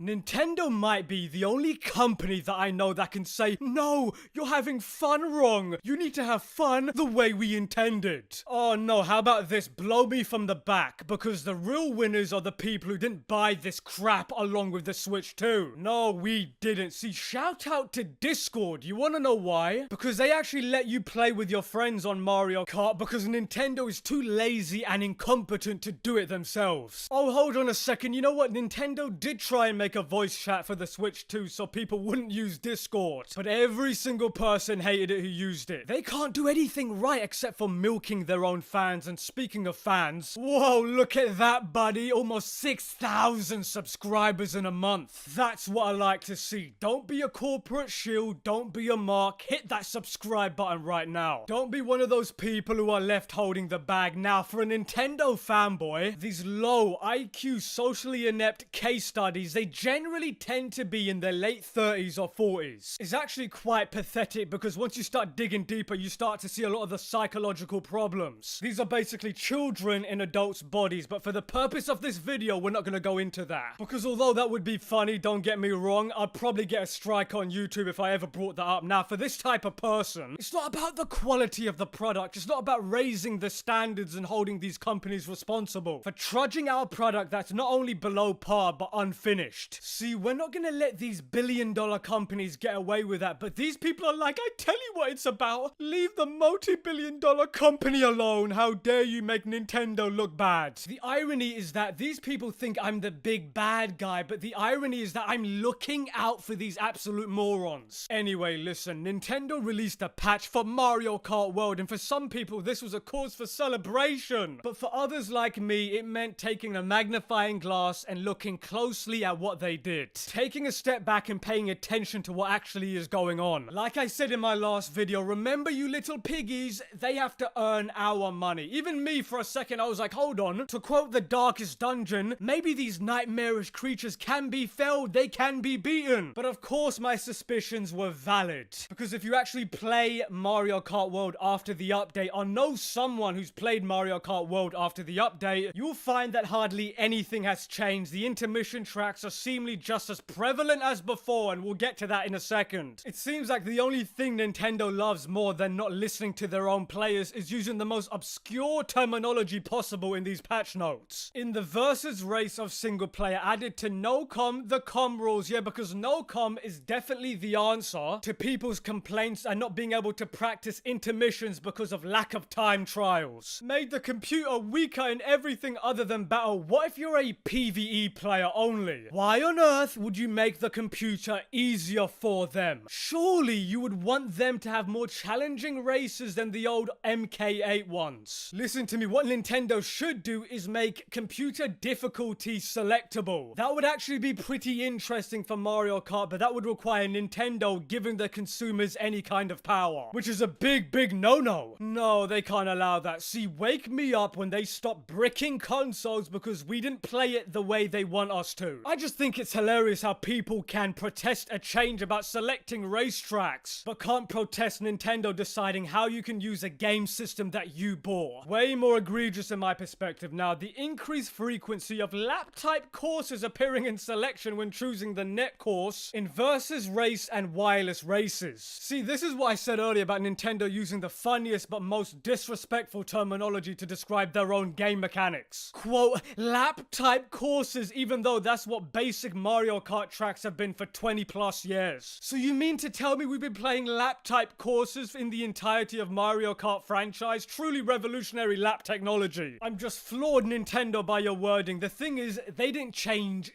Nintendo might be the only company that I know that can say, no, you're having fun wrong. You need to have fun the way we intended. Oh no, how about this? Blow me from the back, because the real winners are the people who didn't buy this crap along with the Switch 2. No, we didn't. See, shout out to Discord. You wanna know why? Because they actually let you play with your friends on Mario Kart because Nintendo is too lazy and incompetent to do it themselves. Oh, hold on a second. You know what? Nintendo did try and make a voice chat for the Switch 2 so people wouldn't use Discord. But every single person hated it who used it. They can't do anything right except for milking their own fans. And speaking of fans, whoa, look at that, buddy. Almost 6,000 subscribers in a month. That's what I like to see. Don't be a corporate shield. Don't be a mark. Hit that subscribe button right now. Don't be one of those people who are left holding the bag. Now, for a Nintendo fanboy, these low IQ, socially inept case studies, they generally tend to be in their late 30s or 40s. It's actually quite pathetic because once you start digging deeper, you start to see a lot of the psychological problems. These are basically children in adults' bodies, but for the purpose of this video, we're not going to go into that. Because although that would be funny, don't get me wrong, I'd probably get a strike on YouTube if I ever brought that up. Now, for this type of person, it's not about the quality of the product. It's not about raising the standards and holding these companies responsible for trudging out a product that's not only below par, but unfinished. See, we're not going to let these billion-dollar companies get away with that, but these people are like, I tell you what it's about. Leave the multi-billion-dollar company alone. How dare you make Nintendo look bad? The irony is that these people think I'm the big bad guy, but the irony is that I'm looking out for these absolute morons. Anyway, listen, Nintendo released a patch for Mario Kart World, and for some people, this was a cause for celebration. But for others like me, it meant taking a magnifying glass and looking closely at what they did. Taking a step back and paying attention to what actually is going on. Like I said in my last video, remember you little piggies, they have to earn our money. Even me, for a second, I was like, hold on. To quote The Darkest Dungeon, maybe these nightmarish creatures can be felled, they can be beaten. But of course, my suspicions were valid. Because if you actually play Mario Kart World after the update, or know someone who's played Mario Kart World after the update, you'll find that hardly anything has changed. The intermission tracks are seemingly just as prevalent as before, and we'll get to that in a second. It seems like the only thing Nintendo loves more than not listening to their own players is using the most obscure terminology possible in these patch notes. In the versus race of single player, added to no-com the com rules, yeah, because no-com is definitely the answer to people's complaints and not being able to practice intermissions because of lack of time trials. Made the computer weaker in everything other than battle. What if you're a PvE player only? Why on earth would you make the computer easier for them? Surely you would want them to have more challenging races than the old MK8 ones. Listen to me, what Nintendo should do is make computer difficulty selectable. That would actually be pretty interesting for Mario Kart, but that would require Nintendo giving the consumers any kind of power, which is a big no-no. No, they can't allow that. See, wake me up when they stop bricking consoles because we didn't play it the way they want us to. I just think it's hilarious how people can protest a change about selecting racetracks, but can't protest Nintendo deciding how you can use a game system that you bought. Way more egregious in my perspective now, the increased frequency of lap-type courses appearing in selection when choosing the net course in versus race and wireless races. See, this is what I said earlier about Nintendo using the funniest but most disrespectful terminology to describe their own game mechanics. Quote, lap-type courses, even though that's what basic Mario Kart tracks have been for 20 plus years. So you mean to tell me we've been playing lap-type courses in the entirety of Mario Kart franchise? Truly revolutionary lap technology. I'm just floored, Nintendo, by your wording. The thing is, they didn't change.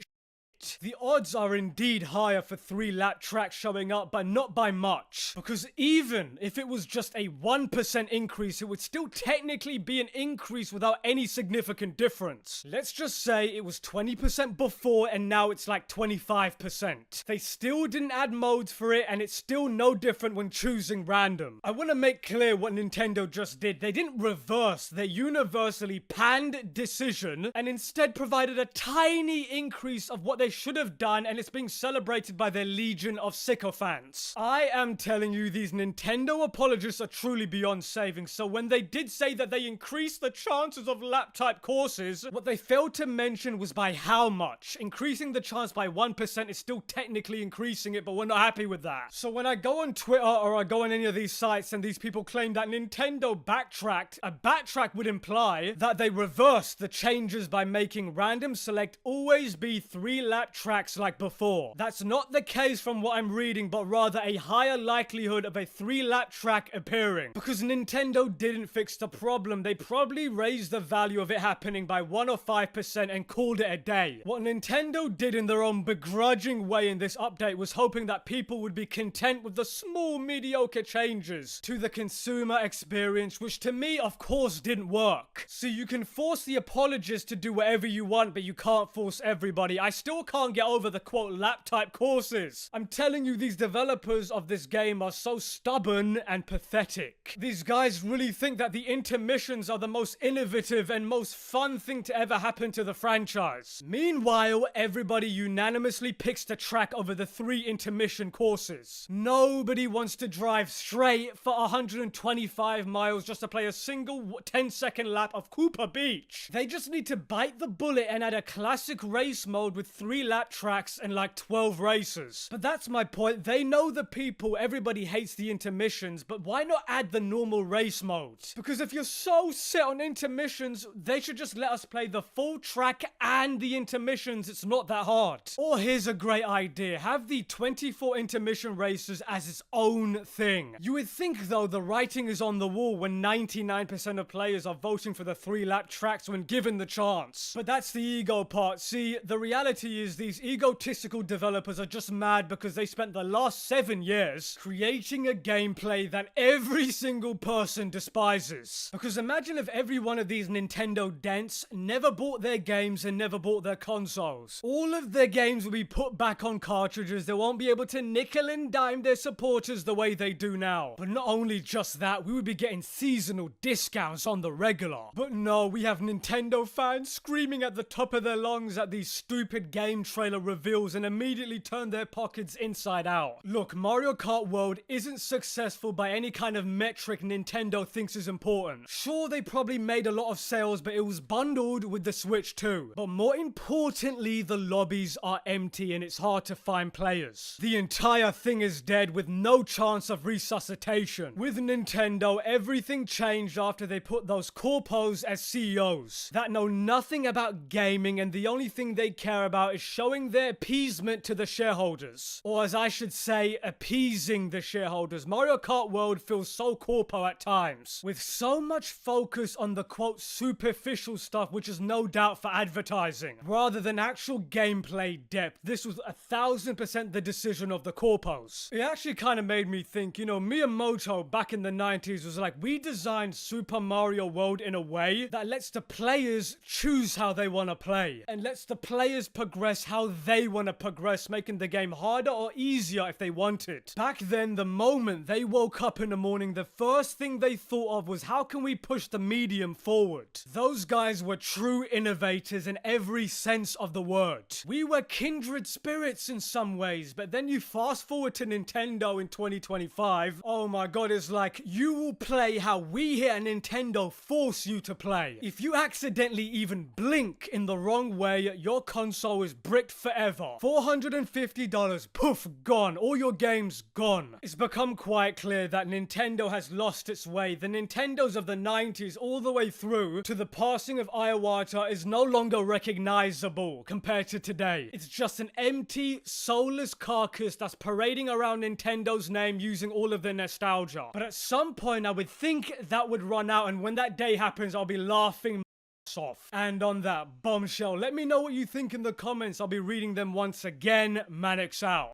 The odds are indeed higher for 3-lap tracks showing up, but not by much. Because even if it was just a 1% increase, it would still technically be an increase without any significant difference. Let's just say it was 20% before and now it's like 25%. They still didn't add modes for it and it's still no different when choosing random. I want to make clear what Nintendo just did. They didn't reverse their universally panned decision and instead provided a tiny increase of what they they should have done, and it's being celebrated by their legion of sycophants. I am telling you, these Nintendo apologists are truly beyond saving. So when they did say that they increased the chances of lap-type courses, what they failed to mention was by how much. Increasing the chance by 1% is still technically increasing it, but we're not happy with that. So when I go on Twitter or I go on any of these sites and these people claim that Nintendo backtracked, a backtrack would imply that they reversed the changes by making random select always be 3-lap tracks like before. That's not the case from what I'm reading, but rather a higher likelihood of a 3-lap track appearing. Because Nintendo didn't fix the problem, they probably raised the value of it happening by 1 or 5% and called it a day. What Nintendo did in their own begrudging way in this update was hoping that people would be content with the small mediocre changes to the consumer experience, which to me of course didn't work. So you can force the apologist to do whatever you want, but you can't force everybody. I still can't get over the quote lap type courses. I'm telling you, these developers of this game are so stubborn and pathetic. These guys really think that the intermissions are the most innovative and most fun thing to ever happen to the franchise. Meanwhile, everybody unanimously picks the track over the 3 intermission courses. Nobody wants to drive straight for 125 miles just to play a single 10-second lap of Cooper Beach. They just need to bite the bullet and add a classic race mode with 3 lap tracks and like 12 races. But that's my point. They know the people, everybody hates the intermissions, but why not add the normal race mode? Because if you're so set on intermissions, they should just let us play the full track and the intermissions. It's not that hard. Or here's a great idea. Have the 24 intermission races as its own thing. You would think though the writing is on the wall when 99% of players are voting for the 3-lap tracks when given the chance. But that's the ego part. See, the reality is these egotistical developers are just mad because they spent the last 7 years creating a gameplay that every single person despises. Because imagine if every one of these Nintendo dents never bought their games and never bought their consoles. All of their games will be put back on cartridges. They won't be able to nickel and dime their supporters the way they do now. But not only just that, we would be getting seasonal discounts on the regular. But no, we have Nintendo fans screaming at the top of their lungs at these stupid game trailer reveals and immediately turn their pockets inside out. Look, Mario Kart World isn't successful by any kind of metric Nintendo thinks is important. Sure, they probably made a lot of sales, but it was bundled with the Switch too. But more importantly, the lobbies are empty and it's hard to find players. The entire thing is dead with no chance of resuscitation. With Nintendo, everything changed after they put those corpos as CEOs that know nothing about gaming, and the only thing they care about is showing their appeasement to the shareholders. Or as I should say, appeasing the shareholders. Mario Kart World feels so corpo at times, with so much focus on the quote superficial stuff, which is no doubt for advertising, rather than actual gameplay depth. This was 1000% the decision of the corpos. It actually kind of made me think, you know, Miyamoto back in the 90s was like, we designed Super Mario World in a way that lets the players choose how they want to play, and lets the players progress how they want to progress, making the game harder or easier if they wanted. Back then, the moment they woke up in the morning, the first thing they thought of was, how can we push the medium forward? Those guys were true innovators in every sense of the word. We were kindred spirits in some ways, but then you fast forward to Nintendo in 2025, oh my god, it's like, you will play how we here at Nintendo force you to play. If you accidentally even blink in the wrong way, your console is bricked forever. $450, poof, gone. All your games gone. It's become quite clear that Nintendo has lost its way. The Nintendos of the 90s all the way through to the passing of Iwata is no longer recognizable compared to today. It's just an empty, soulless carcass that's parading around Nintendo's name using all of their nostalgia. But at some point, I would think that would run out, and when that day happens, I'll be laughing off. And on that bombshell, let me know what you think in the comments. I'll be reading them once again. Manix out.